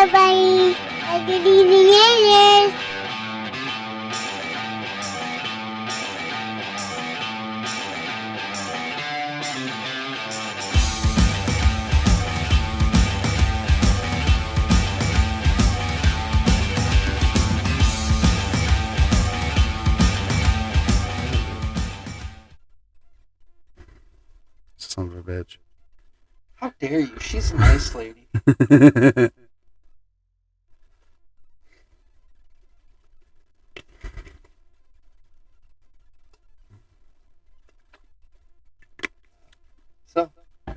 everybody. Good evening, aliens. Son of a bitch. How dare you? She's a nice lady. So, I'm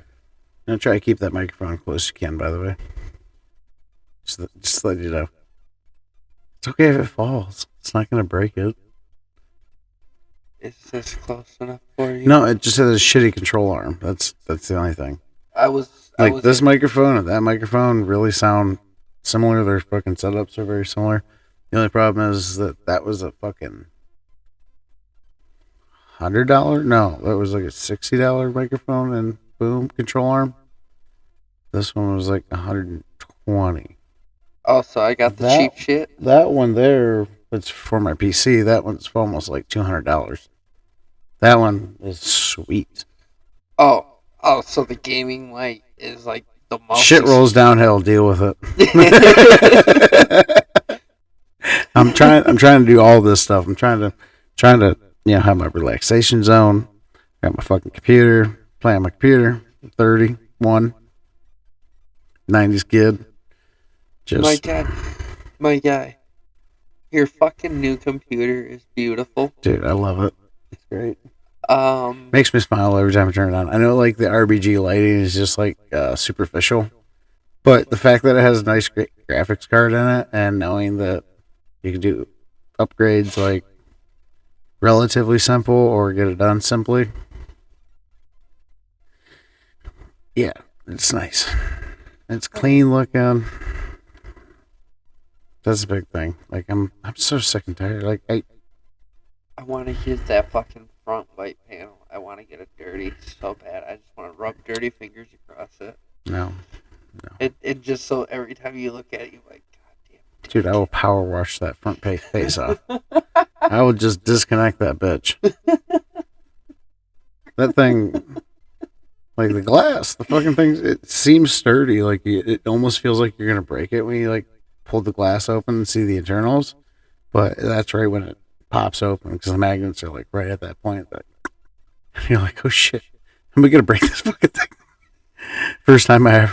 gonna try to keep that microphone close as you can, by the way. Just to let you know. It's okay if it falls. It's not gonna break it. is this close enough for you? No, it just has a shitty control arm. That's the only thing. This microphone and that microphone really sound similar. Their fucking setups are very similar. The only problem is that was a fucking $100. No, that was like a $60 microphone and boom control arm. This one was like $120. Oh, so I got the cheap shit? That one there, it's for my PC. That one's almost like $200. That one is sweet. Oh, so the gaming light is like the most. Shit rolls downhill. Deal with it. I'm trying to do all this stuff. I'm trying to have my relaxation zone. Got my fucking computer. Playing my computer. 31. 90s kid. Just my guy. Your fucking new computer is beautiful. Dude, I love it. It's great. Makes me smile every time I turn it on. I know like the RGB lighting is just like superficial, but the fact that it has a nice graphics card in it and knowing that you can do upgrades like relatively simple or get it done simply. Yeah, it's nice. It's clean looking. That's a big thing. Like I'm so sick and tired. Like I want to use that fucking front light panel. I want to get it dirty so bad. I just want to rub dirty fingers across it. No. It just so every time you look at it, you're like, God damn. Dude, I will power wash that front face off. I will just disconnect that bitch. That thing, like the glass, the fucking thing, it seems sturdy. Like it almost feels like you're gonna break it when you like pull the glass open and see the internals. But that's right when it pops open because the magnets are like right at that point. That you're like, oh shit, am I gonna break this fucking thing? First time I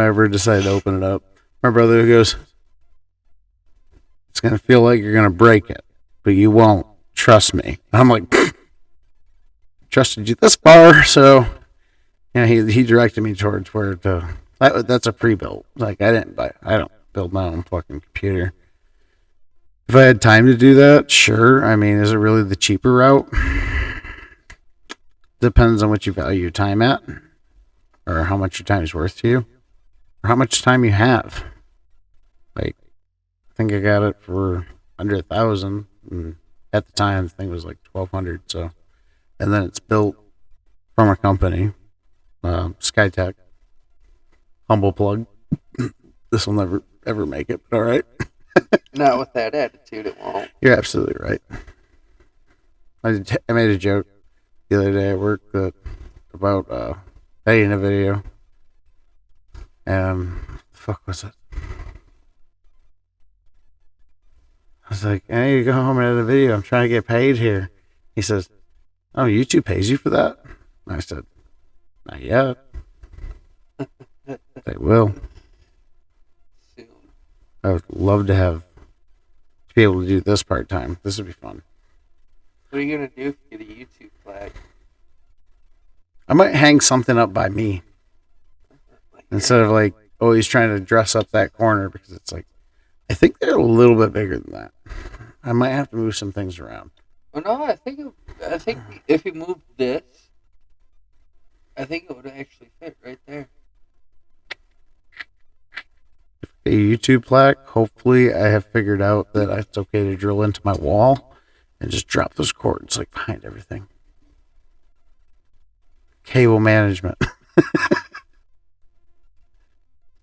ever decided to open it up, my brother goes, "It's gonna feel like you're gonna break it, but you won't. Trust me." And I'm like, trusted you this far, so yeah. He directed me towards where to. That's a pre-built. Like I don't build my own fucking computer. If I had time to do that, sure. I mean, is it really the cheaper route? Depends on what you value your time at, or how much your time is worth to you, or how much time you have. Like, I think I got it for under $1,000, and at the time, the thing was like $1,200. So, and then it's built from a company, Skytech. Humble plug. This will never ever make it, but all right. Not with that attitude, it won't. You're absolutely right. I made a joke the other day at work about editing a video. The fuck was it? I was like, I need to go home and edit a video. I'm trying to get paid here. He says, oh, YouTube pays you for that? And I said, not yet. They will. Soon. I would love to be able to do this part-time. This would be fun. What are you going to do if you get a YouTube flag? I might hang something up by me. Instead of like always trying to dress up that corner because it's like, I think they're a little bit bigger than that. I might have to move some things around. Well, no, I think if you move this, I think it would actually fit right there. A YouTube plaque, hopefully I have figured out that it's okay to drill into my wall and just drop those cords like behind everything. Cable management.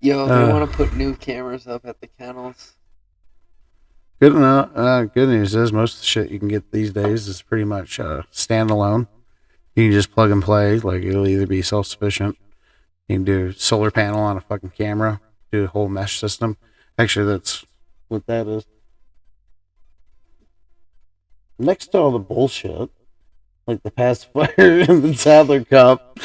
Yo, they want to put new cameras up at the kennels. Good enough. Good news is most of the shit you can get these days is pretty much standalone. You can just plug and play. Like it'll either be self-sufficient. You can do solar panel on a fucking camera. Do a whole mesh system. Actually, that's what that is. Next to all the bullshit, like the pacifier in the Sadler cup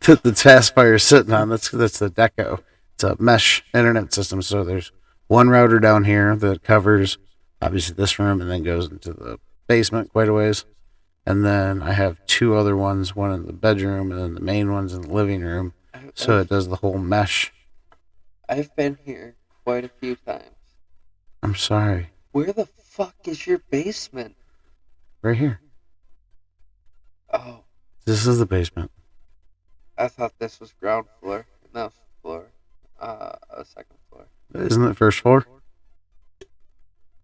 that the pacifier is sitting on, that's the Deco. It's a mesh internet system. So there's one router down here that covers obviously this room and then goes into the basement quite a ways. And then I have two other ones, one in the bedroom and then the main one's in the living room. So it does the whole mesh. I've been here quite a few times. I'm sorry. Where the fuck is your basement? Right here. Oh. This is the basement. I thought this was ground floor. No, floor. A second floor. Isn't it first floor?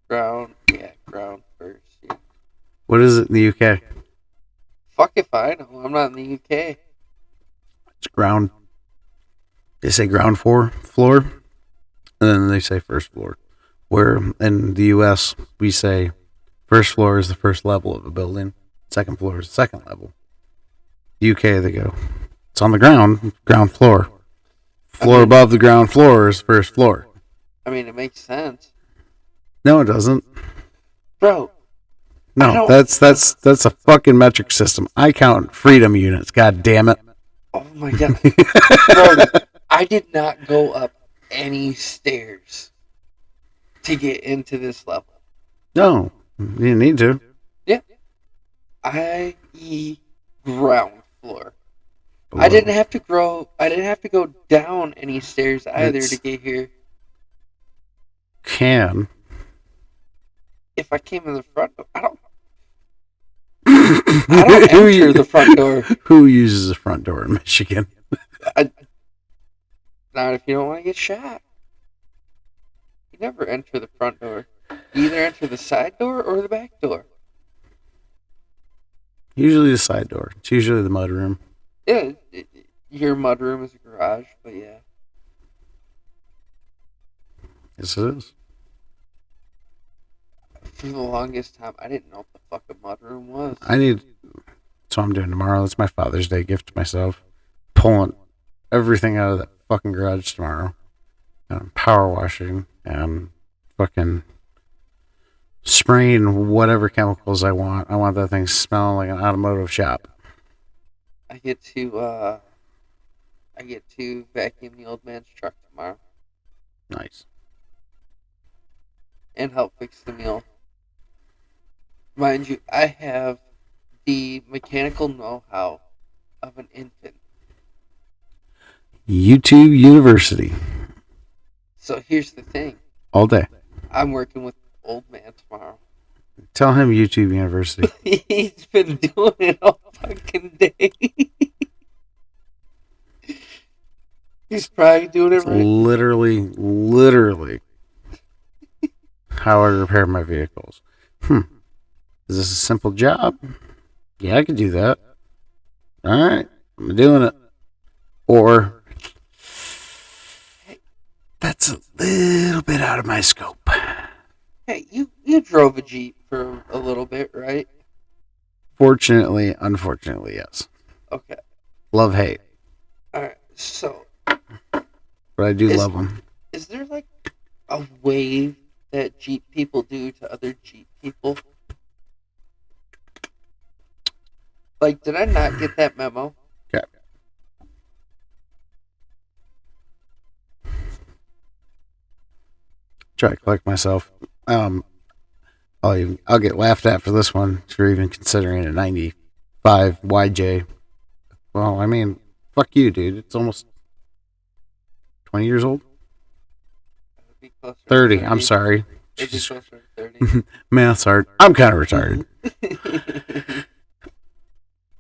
Ground first. Yeah. What is it in the UK? Fuck if I know. I'm not in the UK. It's ground. They say ground floor, and then they say first floor. Where in the US, we say first floor is the first level of a building. Second floor is the second level. UK, they go, it's on the ground floor. Floor above the ground floor is first floor. I mean, it makes sense. No, it doesn't. Bro. No, that's a fucking metric system. I count freedom units. God damn it. Oh my god. Bro, I did not go up any stairs to get into this level. No, you didn't need to. Yeah. I.e. ground floor. I didn't have to go down any stairs either to get here. If I came in the front door, I don't enter the front door. Who uses the front door in Michigan? Not if you don't want to get shot. You never enter the front door. You either enter the side door or the back door. Usually the side door. It's usually the mudroom. Yeah, your mudroom is a garage, but yeah. Yes, it is. For the longest time, I didn't know what the fuck a mudroom was. That's what I'm doing tomorrow. That's my Father's Day gift to myself. Pulling everything out of that fucking garage tomorrow. And I'm power washing and fucking spraying whatever chemicals I want. I want that thing smelling like an automotive shop. I get to vacuum the old man's truck tomorrow. Nice. And help fix the meal. Mind you, I have the mechanical know-how of an infant. YouTube University. So here's the thing. All day. I'm working with old man tomorrow. Tell him YouTube University. He's been doing it all fucking day. He's probably doing it right. Literally how I repair my vehicles. Is this a simple job? Yeah, I could do that. All right, I'm doing it. Or that's a little bit out of my scope. Hey, you drove a Jeep for a little bit, right? Fortunately, unfortunately, yes. Okay. Love, hate. Alright, so... But I do love them. Is there, like, a wave that Jeep people do to other Jeep people? Like, did I not get that memo? Okay. Try to collect myself. I'll get laughed at for this one for even considering a 95 YJ. Well, I mean, fuck you, dude. It's almost 20 years old. 30. I'm sorry. It'd be closer to 30. Math's hard. I'm kind of retarded.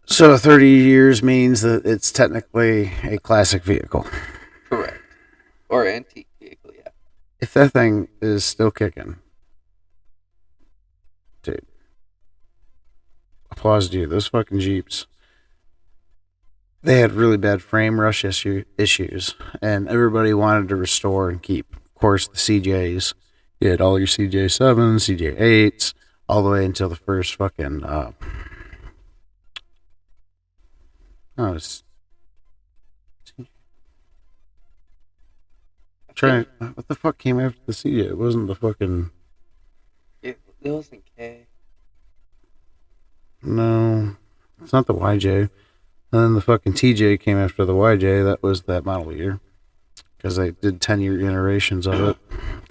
So 30 years means that it's technically a classic vehicle. Correct. Or antique vehicle, yeah. If that thing is still kicking, dude, applause to you. Those fucking Jeeps. they had really bad frame rush issues, and everybody wanted to restore and keep. Of course, the CJs. You had all your CJ7s, CJ8s, all the way until the first fucking. It's trying. What the fuck came after the CJ? It wasn't the fucking. It wasn't K. No, it's not the YJ. And then the fucking TJ came after the YJ. That was that model year. Because they did 10-year iterations of it.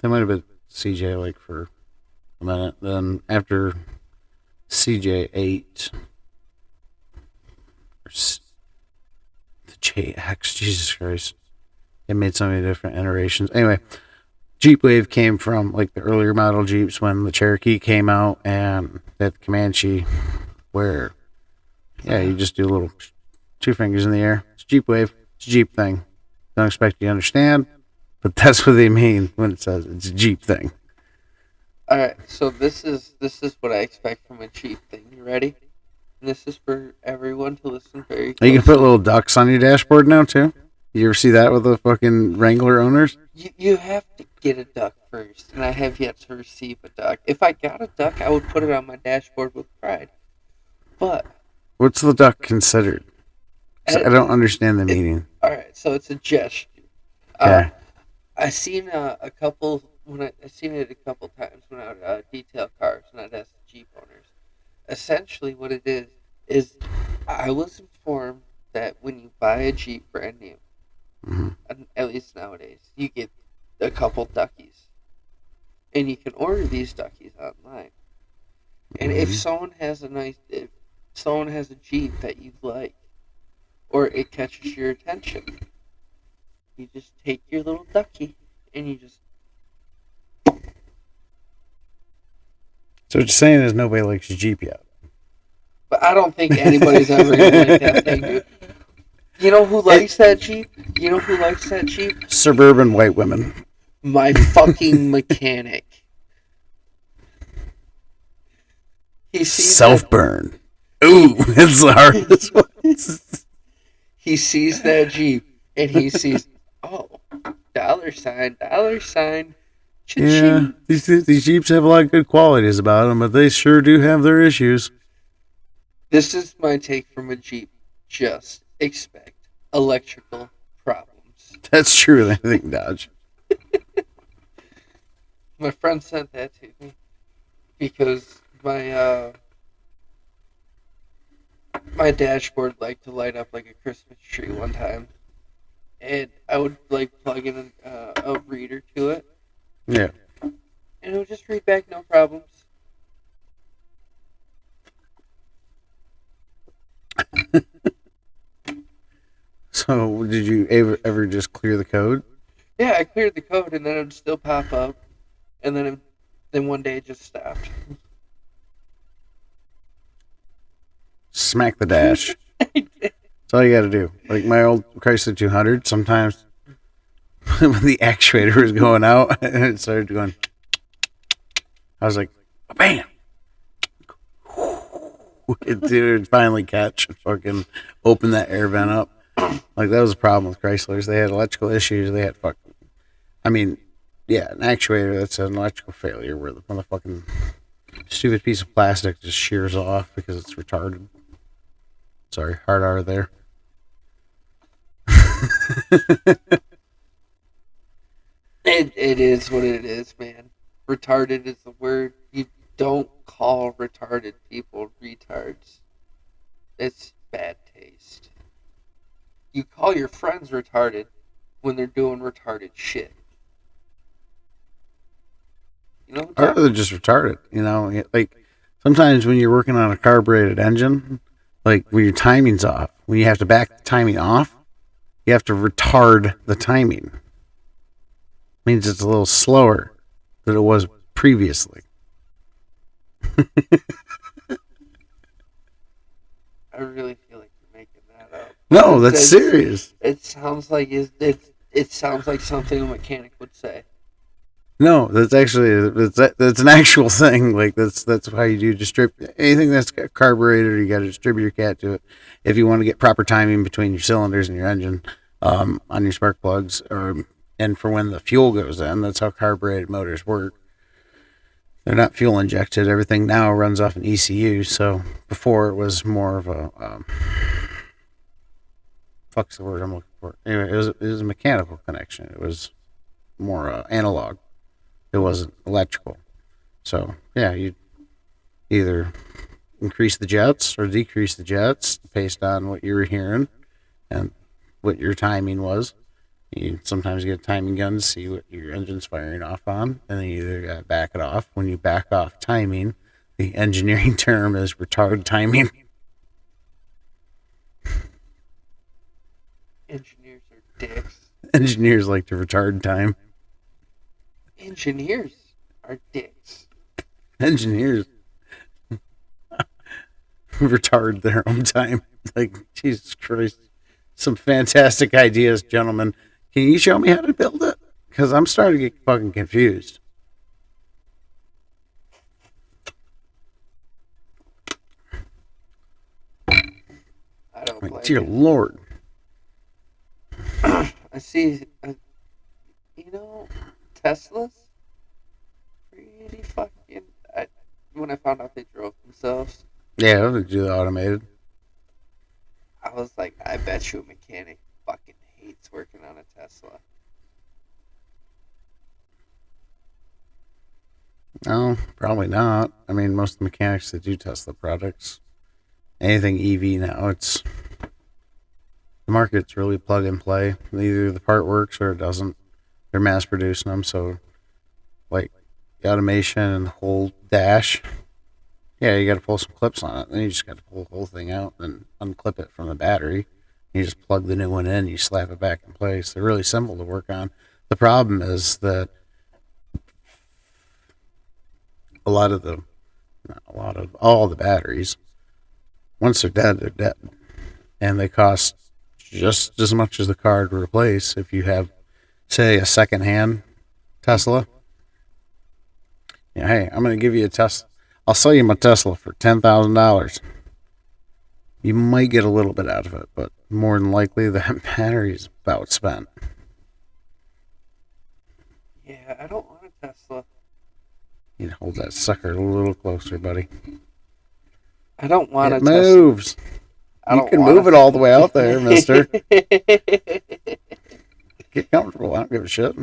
They might have been CJ like for a minute. Then after CJ8, the JX, Jesus Christ. They made so many different iterations. Anyway, Jeep Wave came from like the earlier model Jeeps when the Cherokee came out and that Comanche where, yeah, you just do a little 2 fingers in the air. It's Jeep Wave. It's a Jeep thing. Don't expect you to understand, but that's what they mean when it says it's a Jeep thing. All right, so this is what I expect from a Jeep thing. You ready? And this is for everyone to listen very closely. You can put little ducks on your dashboard now too. You ever see that with the fucking Wrangler owners? You have to get a duck first, and I have yet to receive a duck. If I got a duck, I would put it on my dashboard with pride. But what's the duck considered? I don't understand the meaning. All right, so it's a gesture. Okay. I seen a couple I seen it a couple times when I would detail cars, and I'd ask the Jeep owners. Essentially, what it is I was informed that when you buy a Jeep brand new, at least nowadays, you get a couple duckies, and you can order these duckies online. And if someone has a Jeep that you like, or it catches your attention, you just take your little ducky and you just. So what you're saying is nobody likes your Jeep yet. But I don't think anybody's ever gonna like that thing, dude. You know who likes that Jeep? You know who likes that Jeep? Suburban white women. My fucking mechanic. He sees self-burn. Ooh, it's the hardest one. He sees that Jeep and he sees, oh, $sign. Cha-ching. Yeah, these Jeeps have a lot of good qualities about them, but they sure do have their issues. This is my take from a Jeep. Just expect electrical problems. That's true, I think, Dodge. My friend sent that to me because my dashboard liked to light up like a Christmas tree one time, and I would like plug in a reader to it. Yeah. And it would just read back, no problems. So, did you ever just clear the code? Yeah, I cleared the code, and then it would still pop up, and then one day it just stopped. Smack the dash. That's all you got to do. Like my old Chrysler 200, sometimes when the actuator was going out and it started going, I was like, bam! It would finally catch and fucking open that air vent up. Like that was a problem with Chryslers. They had electrical issues. They had an actuator that's an electrical failure where the motherfucking stupid piece of plastic just shears off because it's retarded. Sorry, hard R there. It is what it is, man. Retarded is the word. You don't call retarded people retards. It's bad taste. You call your friends retarded when they're doing retarded shit. You know? Or they're just retarded. You know, like sometimes when you're working on a carbureted engine, like when your timing's off, when you have to back the timing off, you have to retard the timing. Means it's a little slower than it was previously. I really feel like you're making that up. No, that's serious. It sounds like it sounds like something a mechanic would say. No, that's actually that's an actual thing. Like that's how you do distribute anything that's got carburetor. You got to distribute your cat to it if you want to get proper timing between your cylinders and your engine on your spark plugs, or and for when the fuel goes in. That's how carbureted motors work. They're not fuel injected. Everything now runs off an ECU. So before it was more of a fuck's the word I'm looking for. Anyway, it was a mechanical connection. It was more analog. It wasn't electrical. So yeah, you either increase the jets or decrease the jets based on what you were hearing and what your timing was. You sometimes get a timing gun to see what your engine's firing off on, and then you either got to back it off. When you back off timing, the engineering term is retard timing. Engineers are dicks. Engineers like to retard time. Engineers are dicks. Engineers retard their own time. Like, Jesus Christ. Some fantastic ideas, gentlemen. Can you show me how to build it? Because I'm starting to get fucking confused. I don't blame Dear you. Lord. I see, Teslas pretty fucking. When I found out they drove themselves, Yeah, they do the automated. I was like, I bet you a mechanic fucking hates working on a Tesla. No, probably not. I mean, most of the mechanics that do Tesla products, anything EV now, the market's really plug and play. Either the part works or it doesn't. They're mass producing them, so like the automation and the whole dash. Yeah, you got to pull some clips on it. Then you just got to pull the whole thing out and unclip it from the battery. You just plug the new one in, you slap it back in place. They're really simple to work on. The problem is that all the batteries, once they're dead. And they cost just as much as the car to replace if you have, say, a second-hand Tesla. Yeah, hey, I'm going to give you a Tesla. I'll sell you my Tesla for $10,000. You might get a little bit out of it, but more than likely that battery is about spent. Yeah, I don't want a Tesla. You know, hold that sucker a little closer, buddy. I don't want It a Tesla. moves. You can move it all the way out there, mister. Get comfortable. I don't give a shit.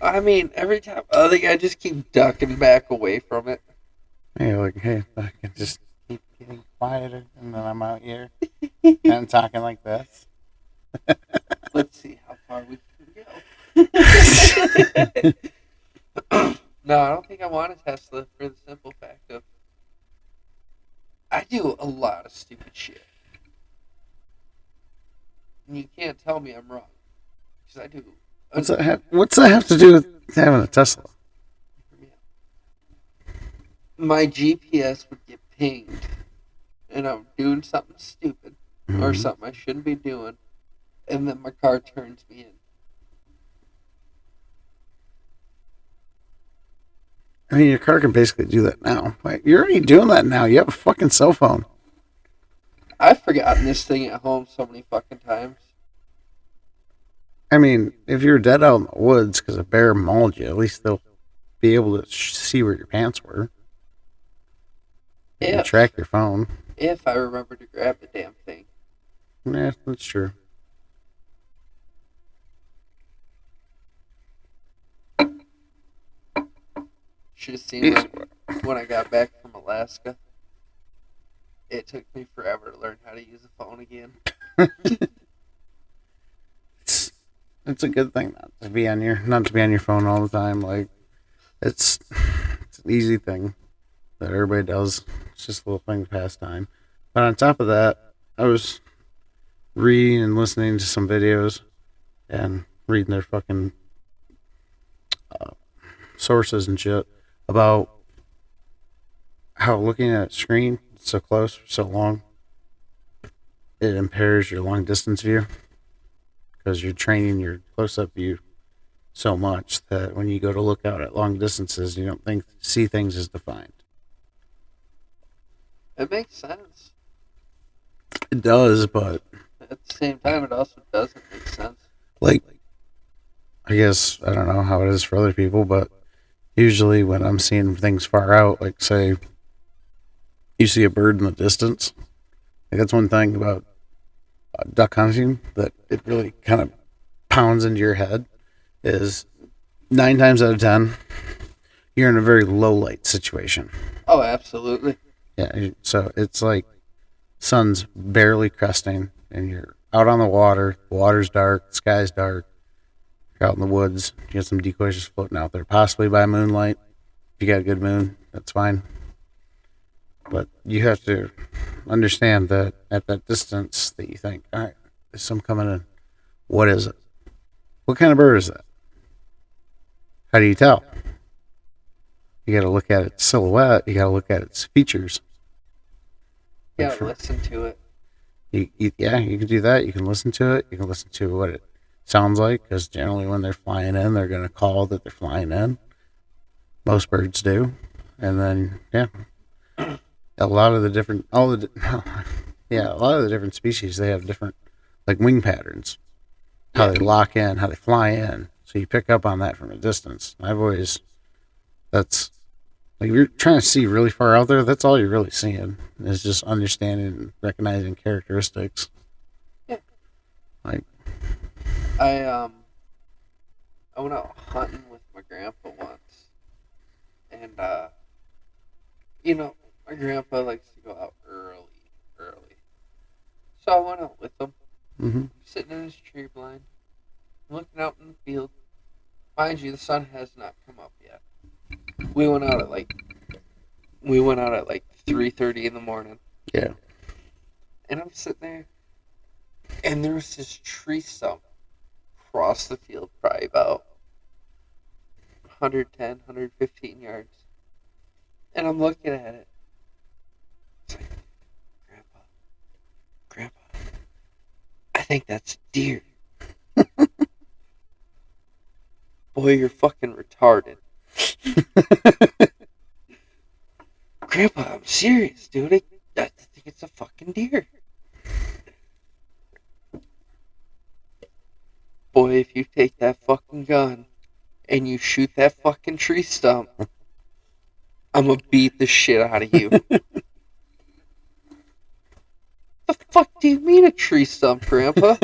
I mean, every time, I just keep ducking back away from it. Hey, like, hey, I can just keep getting quieter, and then I'm out here and talking like this. Let's see how far we can go. No, I don't think I want a Tesla for the simple fact of I do a lot of stupid shit. And you can't tell me I'm wrong. Because I do. What's that have to do with having a Tesla? My GPS would get pinged. And I'm doing something stupid. Mm-hmm. Or something I shouldn't be doing. And then my car turns me in. I mean, your car can basically do that now. Like, you're already doing that now. You have a fucking cell phone. I've forgotten this thing at home so many fucking times. I mean, if you're dead out in the woods because a bear mauled you, at least they'll be able to see where your pants were. You can track your phone. If I remember to grab the damn thing. Yeah, that's true. Should have seen when I got back from Alaska. It took me forever to learn how to use a phone again. It's a good thing not to be on your phone all the time. Like, it's an easy thing that everybody does. It's just a little thing to pass time. But on top of that, I was reading and listening to some videos and reading their fucking sources and shit about how looking at a screen so close for so long, it impairs your long distance view because you're training your close-up view so much that when you go to look out at long distances, you don't see things as defined. It makes sense. It does, but At the same time, it also doesn't make sense. like, I guess I don't know how it is for other people, but usually when I'm seeing things far out, like say you see a bird in the distance, like that's one thing about duck hunting that it really kind of pounds into your head is 9 times out of 10 you're in a very low light situation. Oh, absolutely. Yeah, so it's like sun's barely cresting and you're out on the water's dark, the sky's dark, you're out in the woods, you get some decoys just floating out there, possibly by moonlight. If you got a good moon, that's fine. But you have to understand that at that distance that you think, all right, there's some coming in. What is it? What kind of bird is that? How do you tell? You got to look at its silhouette. You got to look at its features. You Like gotta listen to it. you can do that. You can listen to it. You can listen to what it sounds like, because generally when they're flying in, they're going to call that they're flying in. Most birds do. And then, a lot of the different, a lot of the different species, they have different, like, wing patterns. How they lock in, how they fly in. So you pick up on that from a distance. That's, like, if you're trying to see really far out there, that's all you're really seeing, is just understanding and recognizing characteristics. Yeah. Like, I went out hunting with my grandpa once, and my grandpa likes to go out early. So I went out with him, mm-hmm. sitting in his tree blind, looking out in the field. Mind you, the sun has not come up yet. We went out at like 3:30 in the morning. Yeah. And I'm sitting there, and there was this tree stump across the field, probably about 110, 115 yards. And I'm looking at it. It's like, Grandpa, I think that's a deer. Boy, you're fucking retarded. Grandpa, I'm serious, dude. I think it's a fucking deer. Boy, if you take that fucking gun and you shoot that fucking tree stump, I'm gonna beat the shit out of you. The fuck do you mean a tree stump, Grandpa?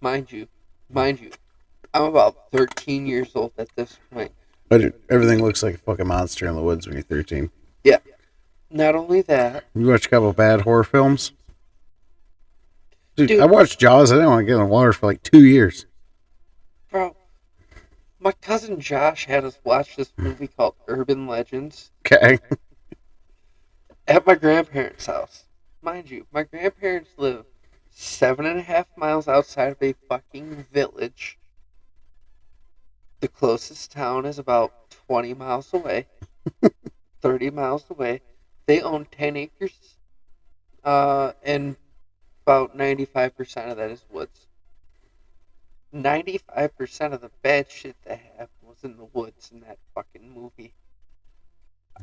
Mind you, I'm about 13 years old at this point. But everything looks like a fucking monster in the woods when you're 13. Yeah. Not only that. You watch a couple of bad horror films? Dude, Dude, I watched Jaws. I didn't want to get in the water for like 2 years. Bro, my cousin Josh had us watch this movie called Urban Legends. Okay. At my grandparents' house. Mind you, my grandparents live 7.5 miles outside of a fucking village. The closest town is about 20 miles away. 30 miles away. They own 10 acres. And about 95% of that is woods. 95% of the bad shit that happened was in the woods in that fucking movie.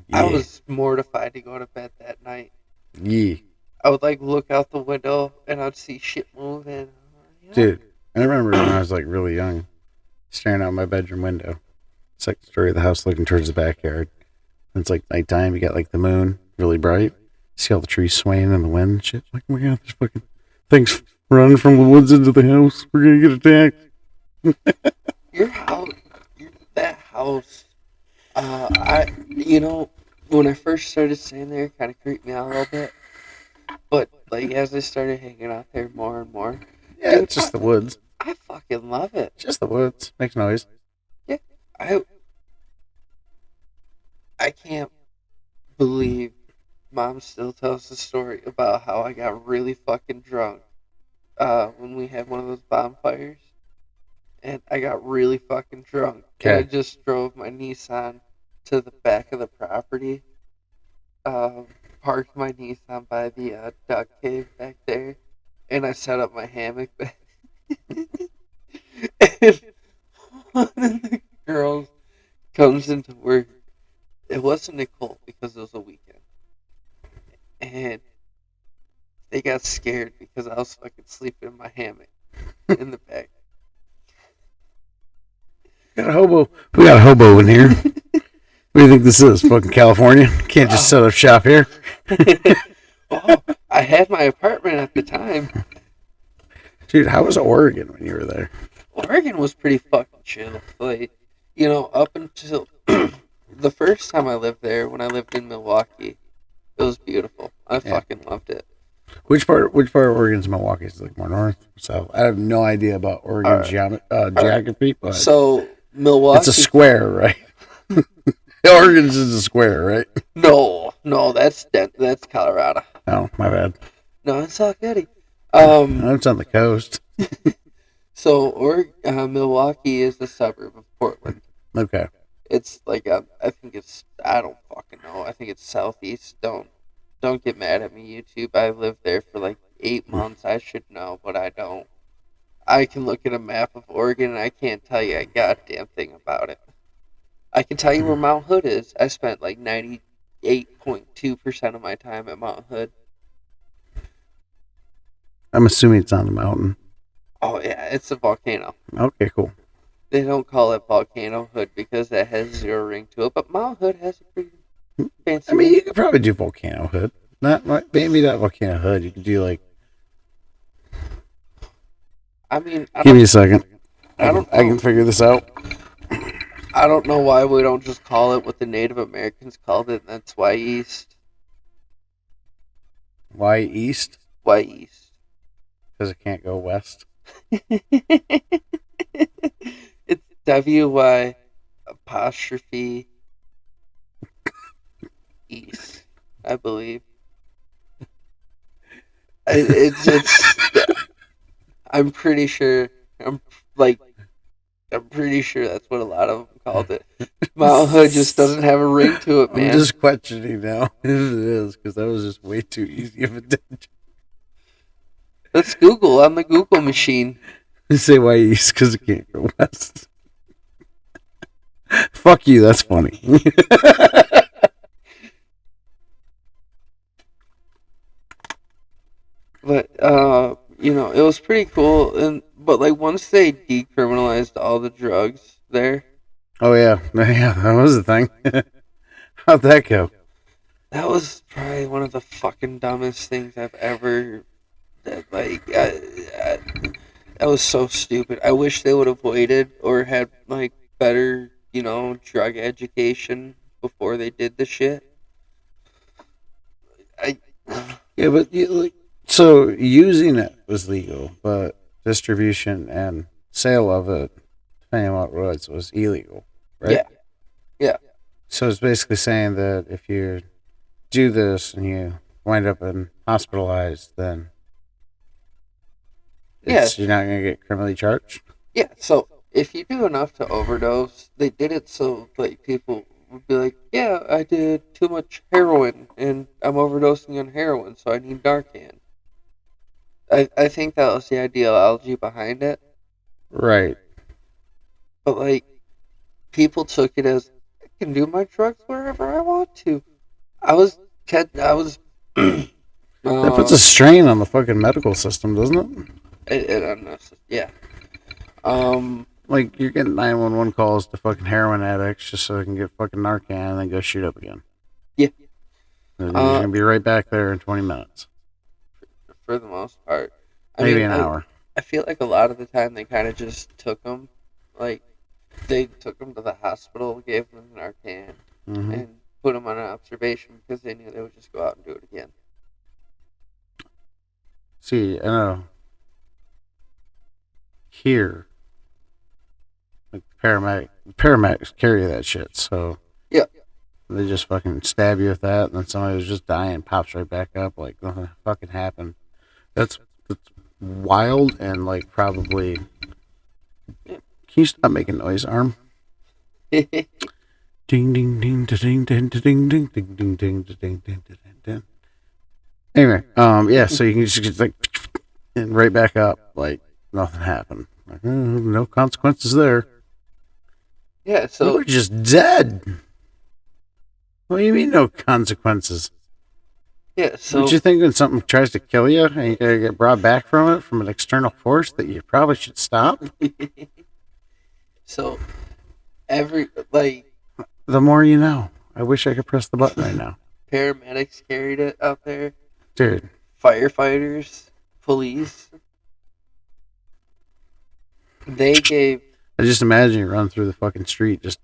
Yeah. I was mortified to go to bed that night. Yeah. I would look out the window and I'd see shit moving. Dude, I remember when I was like really young, staring out my bedroom window. Second story of the house looking towards the backyard. And it's like nighttime, you got like the moon really bright. See all the trees swaying in the wind and shit. Like, oh my god, there's fucking things running from the woods into the house. We're gonna get attacked. Your house, that house, when I first started staying there, it kind of creeped me out a little bit. But, as I started hanging out there more and more. Yeah, dude, it's just the woods. I fucking love it. Just the woods. Makes noise. Yeah, I can't believe Mom still tells the story about how I got really fucking drunk when we had one of those bonfires. And I got really fucking drunk. Okay. And I just drove my Nissan to the back of the property. Parked my Nissan by the duck cave back there. And I set up my hammock back. And, One of the girls comes into work. It wasn't Nicole because it was a weekend. And they got scared because I was fucking sleeping in my hammock in the back. We got a hobo in here. What do you think this is? Fucking California? Can't just set up shop here. Oh, I had my apartment at the time. Dude, how was Oregon when you were there? Oregon was pretty fucking chill. Like, you know, up until the first time I lived there, when I lived in Milwaukee, it was beautiful. I fucking loved it. Which part of Oregon's Milwaukee? Is it like more north or south? I have no idea about Oregon geography, but so Milwaukee. it's a square, right? Oregon's is a square, right? No, that's Colorado. Oh, my bad. No, it's all good. It's on the coast. So, Milwaukee is a suburb of Portland. Okay. It's like I don't fucking know. I think it's southeast. Don't get mad at me, YouTube. I lived there for like 8 months. I should know, but I don't. I can look at a map of Oregon and I can't tell you a goddamn thing about it. I can tell you where Mount Hood is. I spent like 98.2% of my time at Mount Hood. I'm assuming it's on the mountain. Oh yeah, it's a volcano. Okay, cool. They don't call it Volcano Hood because that has zero ring to it, but Mount Hood has a pretty fancy. I mean, you could probably do Volcano Hood. Maybe not Volcano Hood. You could do like. I mean, give me a second. I can figure this out. I don't know why we don't just call it what the Native Americans called it, and that's why East. Why East? Why East? Because it can't go west. It's WY apostrophe East, I believe. It's I'm pretty sure that's what a lot of them called it. Mount Hood just doesn't have a ring to it, man. I'm just questioning now if it is, because that was just way too easy of a ditch. Let's Google on the Google machine. You say why East, because it can't go west. Fuck you, that's funny. But it was pretty cool, but like once they decriminalized all the drugs there. Oh yeah, that was the thing. How'd that go? That was probably one of the fucking dumbest things I've ever. That was so stupid. I wish they would have waited or had like better, drug education before they did the shit. Yeah, but so using it was legal, but distribution and sale of it, depending on what roads, was illegal, right? Yeah. So it's basically saying that if you do this and you wind up hospitalized, then you're not going to get criminally charged? Yeah, so if you do enough to overdose, they did it so like people would be like, yeah, I did too much heroin and I'm overdosing on heroin, so I need Narcan. I think that was the ideology behind it. Right. But like, people took it as, I can do my drugs wherever I want to. That puts a strain on the fucking medical system, doesn't it? Yeah. Like, you're getting 911 calls to fucking heroin addicts just so they can get fucking Narcan and then go shoot up again. Yeah. And you're going to be right back there in 20 minutes. For the most part. Maybe an hour. I feel like a lot of the time they kind of just took them. Like, they took them to the hospital, gave them Narcan, and put them on an observation because they knew they would just go out and do it again. See, I know. Here, like paramedics carry that shit, so yeah, they just fucking stab you with that, and then somebody who's just dying pops right back up like nothing fucking happened. That's wild and like probably. Can you stop making noise, arm? Ding ding ding ding ding ding ding ding ding ding ding ding ding ding. Anyway, yeah, so you can just get like and right back up like nothing happened. Like, no consequences there. Yeah, You so were just dead. What do you mean no consequences? Don't you think when something tries to kill you and you gotta get brought back from it from an external force that you probably should stop? so like The more you know. I wish I could press the button right now. paramedics carried it out there, Dude, firefighters, police. They gave, I just imagine you run through the fucking street just...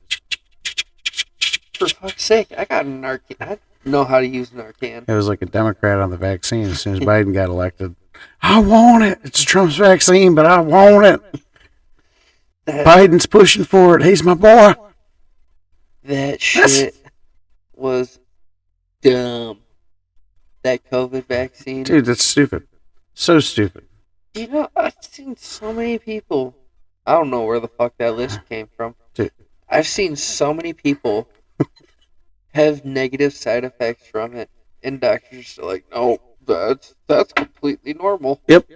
for fuck's sake, I got Narcan. I know how to use Narcan. It was like a Democrat on the vaccine as soon as Biden got elected. I want it. It's Trump's vaccine, but I want it. Biden's pushing for it. He's my boy. That shit was dumb. That COVID vaccine. Dude, that's stupid. So stupid. You know, I've seen so many people. I don't know where the fuck that list came from. Dude. I've seen so many people have negative side effects from it, and doctors are like, "No, that's completely normal." Yep.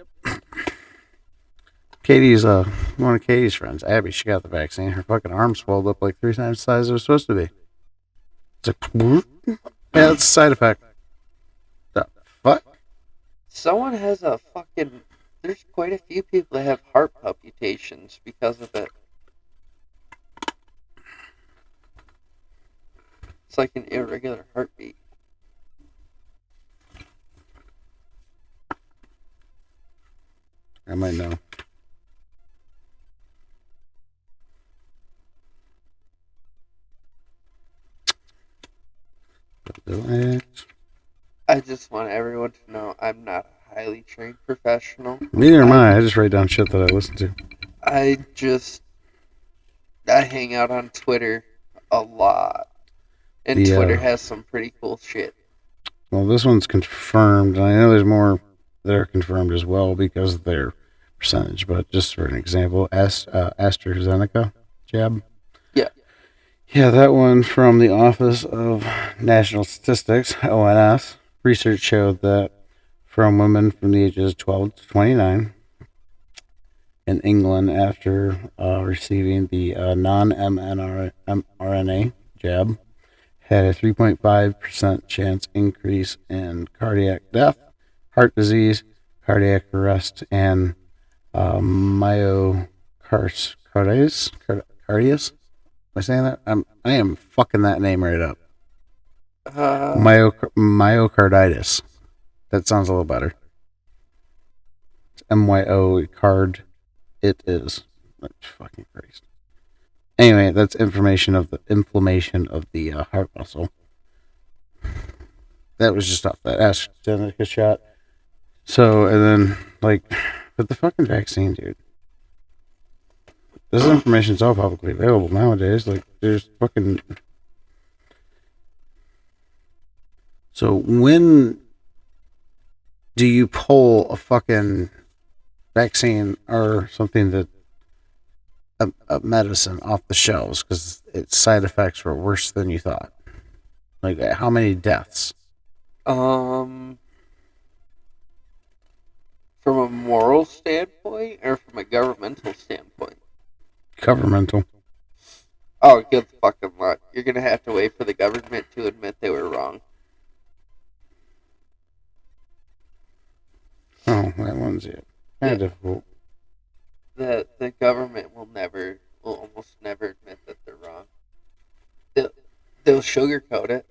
Katie's one of Katie's friends, Abby, she got the vaccine. Her fucking arm swelled up like 3 times the size it was supposed to be. It's like, yeah, it's a side effect. The fuck? Someone has a fucking. There's quite a few people that have heart palpitations because of it. It's like an irregular heartbeat. I might know. I just want everyone to know I'm not a highly trained professional. Neither am I. I just write down shit that I listen to. I hang out on Twitter a lot. And Twitter has some pretty cool shit. Well, this one's confirmed. I know there's more that are confirmed as well because of their percentage. But just for an example, AstraZeneca jab. Yeah. Yeah, that one from the Office of National Statistics, ONS. Research showed that from women from the ages 12 to 29 in England after receiving the non-mRNA jab had a 3.5% chance increase in cardiac death, heart disease, cardiac arrest, and myocarditis. Am I saying that? I am fucking that name right up. Myocarditis. That sounds a little better. It's MYO card. It is. That's fucking Christ. Anyway, that's information of the inflammation of the heart muscle. That was just off that AstraZeneca shot. So, and then, like, but the fucking vaccine, dude. This information's all publicly available nowadays. Like, there's fucking... So, when do you pull a fucking vaccine or something that... a medicine off the shelves because its side effects were worse than you thought? Like, how many deaths? From a moral standpoint or from a governmental standpoint? Governmental. Oh, good fucking luck. You're gonna have to wait for the government to admit they were wrong. Oh, that one's it. Kind of difficult. The government will almost never admit that they're wrong. They'll sugarcoat it.